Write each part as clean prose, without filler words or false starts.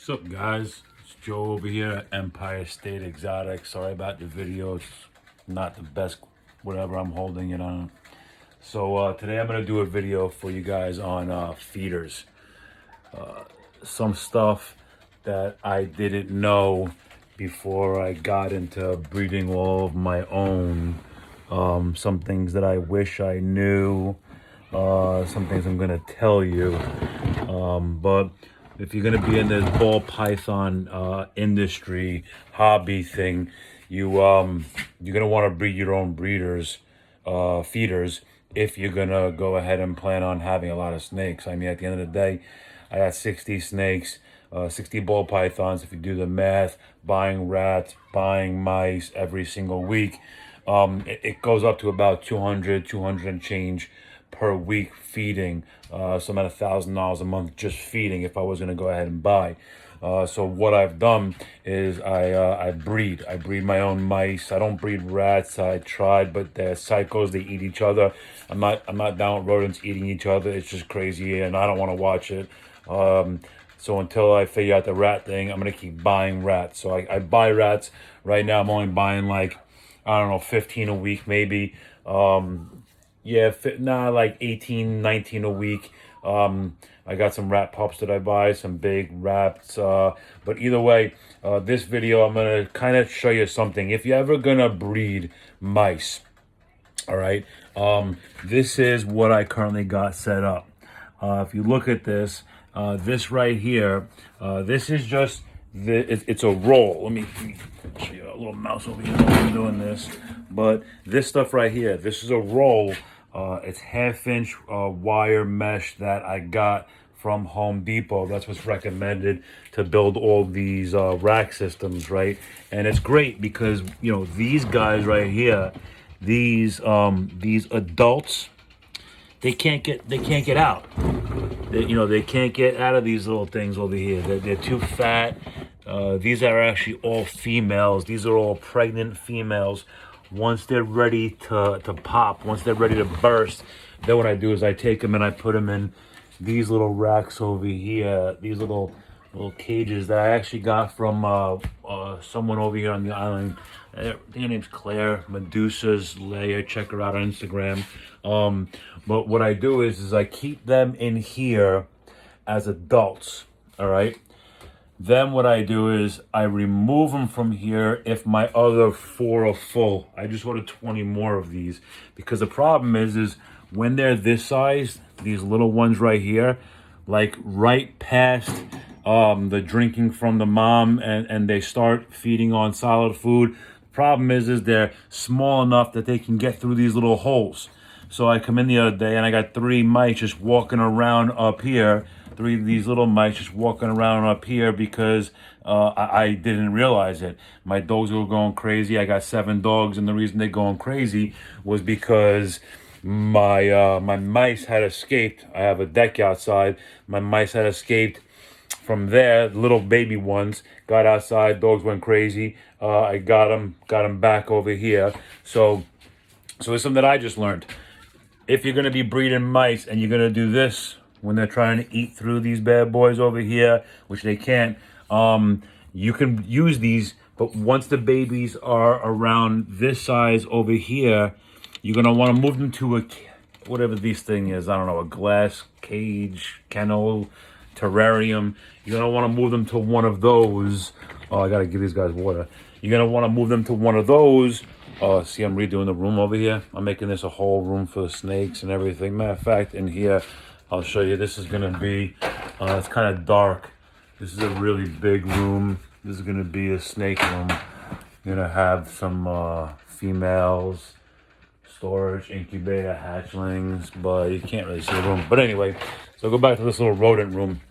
What's up, guys? It's Joe over here at Empire State Exotics. Sorry about the video. It's not the best, whatever I'm holding it on. So today I'm going to do a video for you guys on feeders. Some stuff that I didn't know before I got into breeding all of my own. Some things that I wish I knew. Some things I'm going to tell you. But if you're going to be in this ball python industry hobby thing, you're going to want to breed your own feeders if you're going to go ahead and plan on having a lot of snakes. I mean, at the end of the day, I got 60 snakes, 60 ball pythons. If you do the math, buying rats, buying mice every single week, it goes up to about 200 and change per week feeding. So I'm at $1,000 a month just feeding if I was going to go ahead and buy. So what I've done is I breed my own mice. I don't breed rats. I tried, but they're psychos. They eat each other. I'm not down with rodents eating each other. It's just crazy, and I don't want to watch it. So until I figure out the rat thing, I'm gonna keep buying rats. So I buy rats right now. I'm only buying like, I don't know, 15 a week maybe. Like 18, 19 a week. I got some rat pups that I buy, some big rats. But either way, this video, I'm going to kind of show you something. If you're ever going to breed mice, all right, this is what I currently got set up. If you look at this, this right here, this is just, it's a roll. Let me show you a little mouse over here while I'm doing this. But this stuff right here, this is a roll. It's 1/2 inch wire mesh that I got from Home Depot. That's what's recommended to build all these rack systems, right? And it's great because, you know, these guys right here, these adults, they can't get out. They can't get out of these little things over here. They're too fat. These are actually all females. These are all pregnant females. Once they're ready to pop, once they're ready to burst, then what I do is I take them and I put them in these little racks over here, these little cages that I actually got from someone over here on the island. I think her name's Claire, Medusa's layer. Check her out on Instagram. But what I do is I keep them in here as adults, all right? Then what I do is I remove them from here if my other 4 are full. I just ordered 20 more of these because the problem is when they're this size, these little ones right here, like right past the drinking from the mom and they start feeding on solid food. The problem is they're small enough that they can get through these little holes. So I come in the other day and I got 3 mice just walking around up here. 3 of these little mice just walking around up here because I didn't realize it. My dogs were going crazy. I got 7 dogs, and the reason they're going crazy was because my mice had escaped. I have a deck outside. My mice had escaped from there. Little baby ones got outside. Dogs went crazy. I got them back over here. So it's something that I just learned. If you're gonna be breeding mice and you're gonna do this when they're trying to eat through these bad boys over here, which they can't, you can use these, but once the babies are around this size over here, you're gonna wanna move them to a, whatever this thing is, I don't know, a glass cage, kennel, terrarium. You're gonna wanna move them to one of those. Oh, I gotta give these guys water. You're gonna wanna move them to one of those. See, I'm redoing the room over here. I'm making this a whole room for the snakes and everything. Matter of fact, in here, I'll show you. This is gonna be, it's kind of dark. This is a really big room. This is gonna be a snake room. You're gonna have some females, storage, incubator, hatchlings, but you can't really see the room. But anyway, so go back to this little rodent room.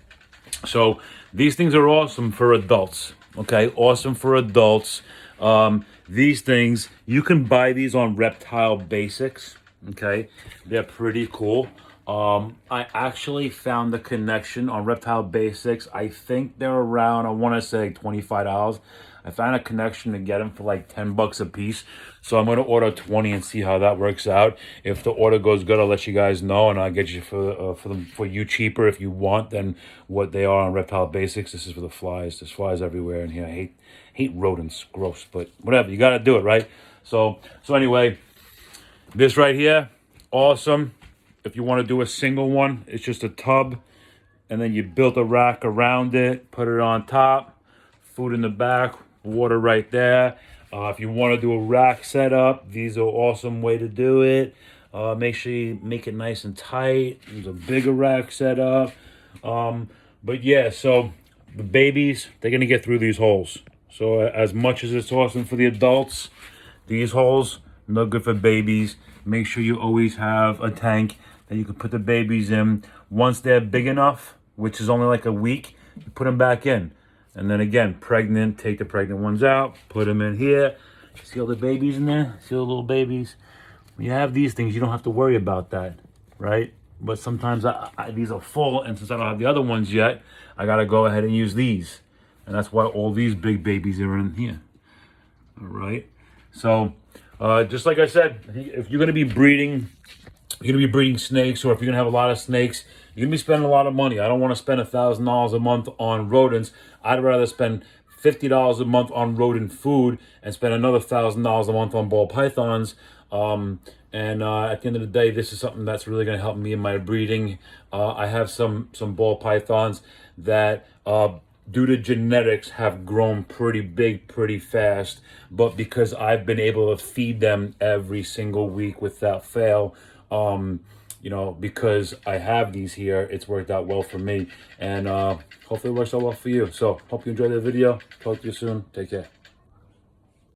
So these things are awesome for adults. Okay, awesome for adults. These things, you can buy these on Reptile Basics. Okay, they're pretty cool. I actually found the connection on Reptile Basics. I think they're around, I want to say $25. I found a connection to get them for like $10 a piece. So I'm gonna order 20 and see how that works out. If the order goes good, I'll let you guys know, and I'll get you for you cheaper if you want than what they are on Reptile Basics. This is for the flies. There's flies everywhere in here. I hate rodents, gross, but whatever. You gotta do it, right? So anyway, this right here, awesome. If you want to do a single one, it's just a tub, and then you build a rack around it, put it on top, food in the back, water right there. If you want to do a rack setup, these are an awesome way to do it. Make sure you make it nice and tight. There's a bigger rack setup. But yeah, so the babies, they're going to get through these holes. So as much as it's awesome for the adults, these holes, no good for babies. Make sure you always have a tank that you can put the babies in. Once they're big enough, which is only like a week, you put them back in. And then again, pregnant, take the pregnant ones out, put them in here. See all the babies in there? See all the little babies? When you have these things, you don't have to worry about that, right? But sometimes these are full, and since I don't have the other ones yet, I gotta go ahead and use these. And that's why all these big babies are in here. All right. So, just like I said, if you're gonna be breeding snakes, or if you're gonna have a lot of snakes, you're gonna be spending a lot of money. I don't want to spend $1,000 a month on rodents. I'd rather spend $50 a month on rodent food and spend another $1,000 a month on ball pythons. At the end of the day, this is something that's really going to help me in my breeding. I have some ball pythons that, due to genetics, have grown pretty big, pretty fast. But because I've been able to feed them every single week without fail, because I have these here, it's worked out well for me. And hopefully it works out well for you. So hope you enjoyed the video. Talk to you soon. Take care.